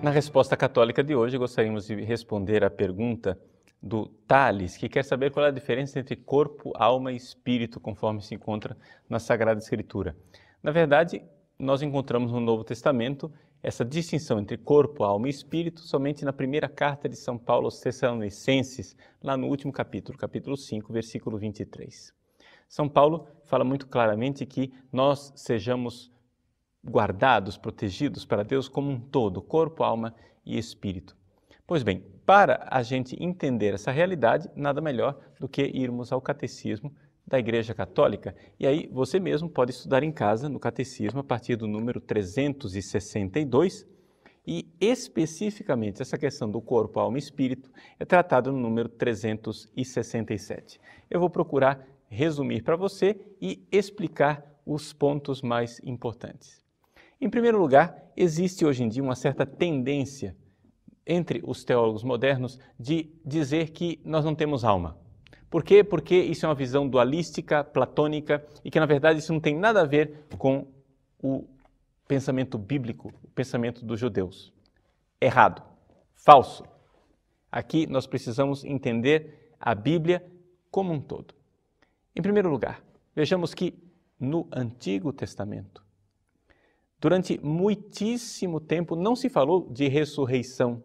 Na resposta católica de hoje, gostaríamos de responder à pergunta do Tales, que quer saber qual é a diferença entre corpo, alma e espírito, conforme se encontra na Sagrada Escritura. Na verdade, nós encontramos no Novo Testamento essa distinção entre corpo, alma e espírito somente na primeira carta de São Paulo aos Tessalonicenses, lá no último capítulo, capítulo 5, versículo 23. São Paulo fala muito claramente que nós sejamos guardados, protegidos para Deus como um todo, corpo, alma e espírito. Pois bem, para a gente entender essa realidade, nada melhor do que irmos ao catecismo da Igreja Católica. E aí você mesmo pode estudar em casa no catecismo a partir do número 362 e especificamente essa questão do corpo, alma e espírito é tratada no número 367. Eu vou procurar resumir para você e explicar os pontos mais importantes. Em primeiro lugar, existe hoje em dia uma certa tendência entre os teólogos modernos de dizer que nós não temos alma. Por quê? Porque isso é uma visão dualística, platônica e que, na verdade, isso não tem nada a ver com o pensamento bíblico, o pensamento dos judeus. Errado, falso. Aqui nós precisamos entender a Bíblia como um todo. Em primeiro lugar, vejamos que no Antigo Testamento, durante muitíssimo tempo não se falou de ressurreição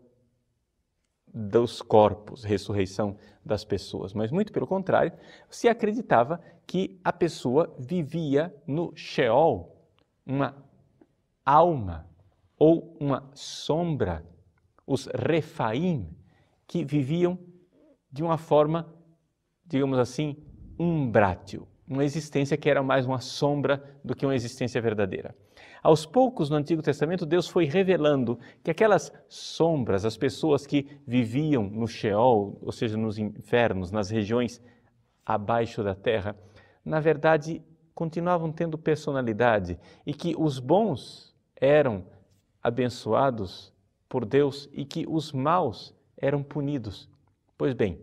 dos corpos, ressurreição das pessoas, mas muito pelo contrário, se acreditava que a pessoa vivia no Sheol, uma alma ou uma sombra, os Refaim, que viviam de uma forma, digamos assim, umbrátil, uma existência que era mais uma sombra do que uma existência verdadeira. Aos poucos, no Antigo Testamento, Deus foi revelando que aquelas sombras, as pessoas que viviam no Sheol, ou seja, nos infernos, nas regiões abaixo da terra, na verdade, continuavam tendo personalidade e que os bons eram abençoados por Deus e que os maus eram punidos. Pois bem,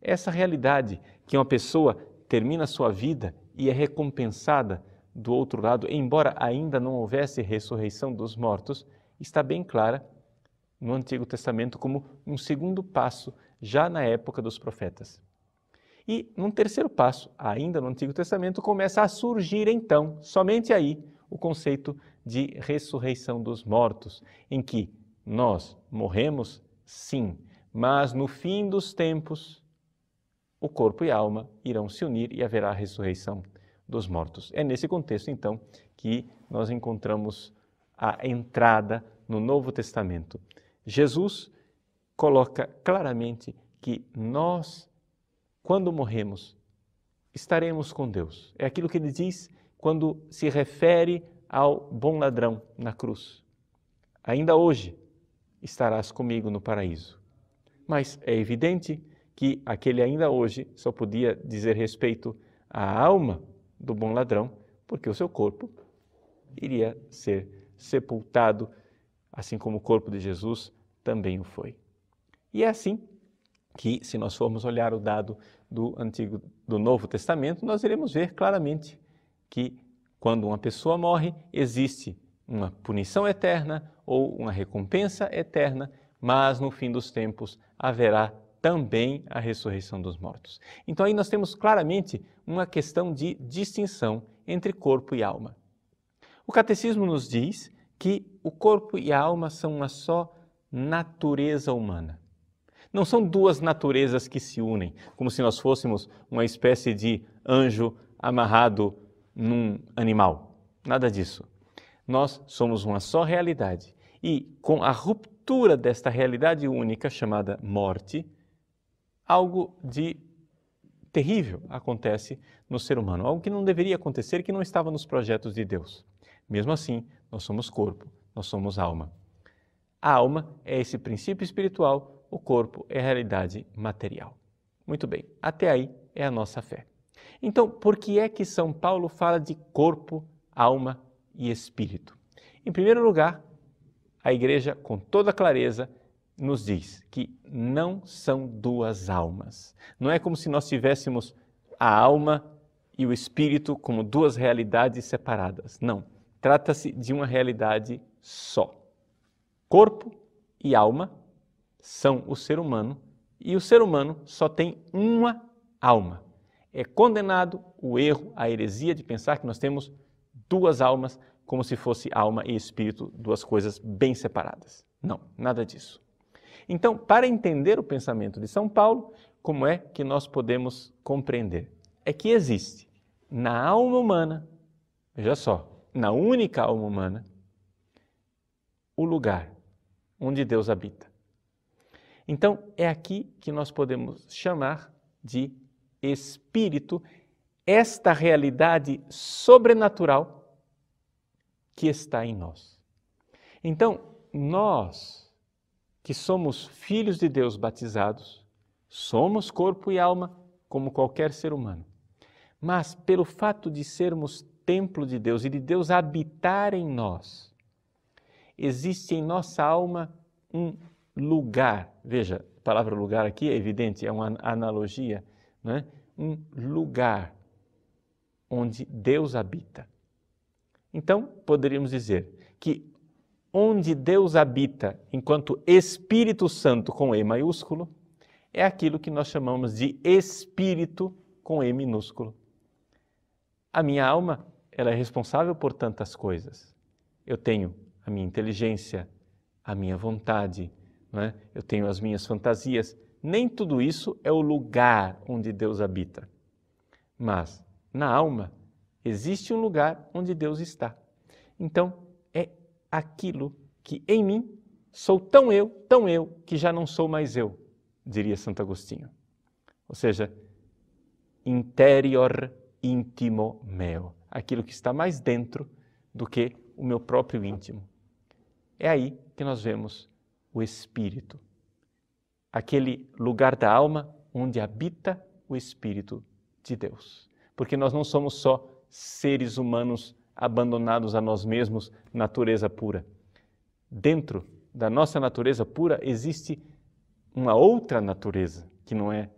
essa realidade que uma pessoa termina a sua vida e é recompensada do outro lado, embora ainda não houvesse ressurreição dos mortos, está bem clara no Antigo Testamento como um segundo passo, já na época dos profetas. E num terceiro passo, ainda no Antigo Testamento, começa a surgir então, somente aí, o conceito de ressurreição dos mortos, em que nós morremos, sim, mas no fim dos tempos, o corpo e a alma irão se unir e haverá a ressurreição dos mortos. É nesse contexto, então, que nós encontramos a entrada no Novo Testamento. Jesus coloca claramente que nós, quando morremos, estaremos com Deus. É aquilo que ele diz quando se refere ao bom ladrão na cruz. Ainda hoje estarás comigo no paraíso. Mas é evidente que aquele ainda hoje só podia dizer respeito à alma do bom ladrão, porque o seu corpo iria ser sepultado, assim como o corpo de Jesus também o foi. E é assim que, se nós formos olhar o dado do Novo Testamento, nós iremos ver claramente que quando uma pessoa morre, existe uma punição eterna ou uma recompensa eterna, mas no fim dos tempos haverá também a ressurreição dos mortos. Então aí nós temos claramente uma questão de distinção entre corpo e alma. O Catecismo nos diz que o corpo e a alma são uma só natureza humana. Não são duas naturezas que se unem, como se nós fôssemos uma espécie de anjo amarrado num animal. Nada disso. Nós somos uma só realidade e com a ruptura desta realidade única chamada morte, algo de terrível acontece no ser humano, algo que não deveria acontecer, que não estava nos projetos de Deus. Mesmo assim, nós somos corpo, nós somos alma. A alma é esse princípio espiritual, o corpo é a realidade material. Muito bem, até aí é a nossa fé. Então, por que é que São Paulo fala de corpo, alma e espírito? Em primeiro lugar, a Igreja, com toda clareza, nos diz que não são duas almas. Não é como se nós tivéssemos a alma e o espírito como duas realidades separadas. Não. Trata-se de uma realidade só. Corpo e alma são o ser humano, e o ser humano só tem uma alma. É condenado o erro, a heresia de pensar que nós temos duas almas, como se fosse alma e espírito, duas coisas bem separadas. Não, nada disso. Então, para entender o pensamento de São Paulo, como é que nós podemos compreender? É que existe na alma humana, veja só, na única alma humana, o lugar onde Deus habita. Então, é aqui que nós podemos chamar de espírito esta realidade sobrenatural que está em nós. Então, nós que somos filhos de Deus batizados, somos corpo e alma como qualquer ser humano. Mas pelo fato de sermos templo de Deus e de Deus habitar em nós, existe em nossa alma um lugar. Veja, a palavra lugar aqui é evidente, é uma analogia, não é? Um lugar onde Deus habita. Então, poderíamos dizer que onde Deus habita enquanto Espírito Santo com E maiúsculo, é aquilo que nós chamamos de Espírito com E minúsculo. A minha alma, ela é responsável por tantas coisas. Eu tenho a minha inteligência, a minha vontade, não é? Eu tenho as minhas fantasias. Nem tudo isso é o lugar onde Deus habita. Mas, na alma, existe um lugar onde Deus está. Então, é aquilo que em mim sou tão eu, que já não sou mais eu, diria Santo Agostinho. Ou seja, interior intimo meo, aquilo que está mais dentro do que o meu próprio íntimo. É aí que nós vemos o Espírito, aquele lugar da alma onde habita o Espírito de Deus. Porque nós não somos só seres humanos abandonados a nós mesmos, natureza pura. Dentro da nossa natureza pura existe uma outra natureza que não é,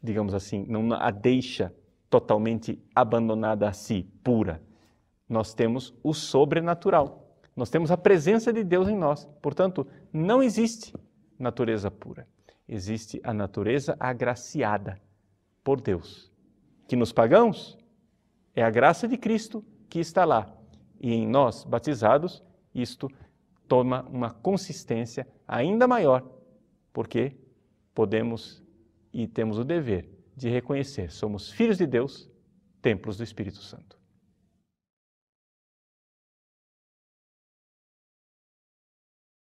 digamos assim, não a deixa totalmente abandonada a si, pura. Nós temos o sobrenatural. Nós temos a presença de Deus em nós. Portanto, não existe natureza pura. Existe a natureza agraciada por Deus. Que nos pagãos é a graça de Cristo que está lá. E em nós, batizados, isto toma uma consistência ainda maior, porque podemos e temos o dever de reconhecer, somos filhos de Deus, templos do Espírito Santo.